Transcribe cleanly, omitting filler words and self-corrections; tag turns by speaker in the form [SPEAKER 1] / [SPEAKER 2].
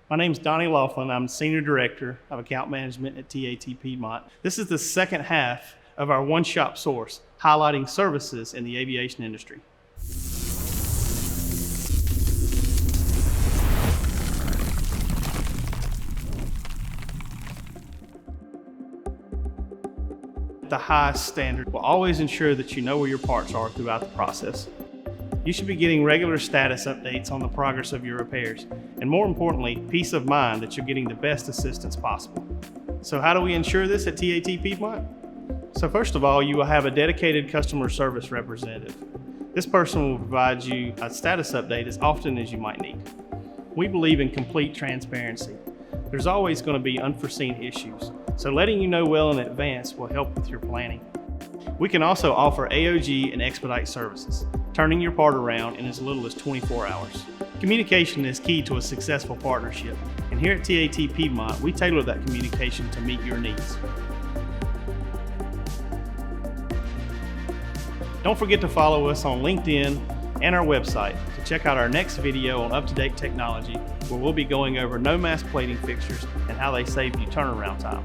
[SPEAKER 1] My name is Donnie Loflin. I'm Senior Director of Account Management at TAT Piedmont. This is the second half of our one-shop source, highlighting services in the aviation industry. The highest standard will always ensure that you know where your parts are throughout the process. You should be getting regular status updates on the progress of your repairs, and more importantly, peace of mind that you're getting the best assistance possible. So how do we ensure this at TAT Piedmont? So first of all, you will have a dedicated customer service representative. This person will provide you a status update as often as you might need. We believe in complete transparency. There's always going to be unforeseen issues, so letting you know well in advance will help with your planning. We can also offer AOG and expedite services, turning your part around in as little as 24 hours. Communication is key to a successful partnership, and here at TAT Piedmont, we tailor that communication to meet your needs. Don't forget to follow us on LinkedIn and our website to check out our next video on up-to-date technology, where we'll be going over no mask plating fixtures and how they save you turnaround time.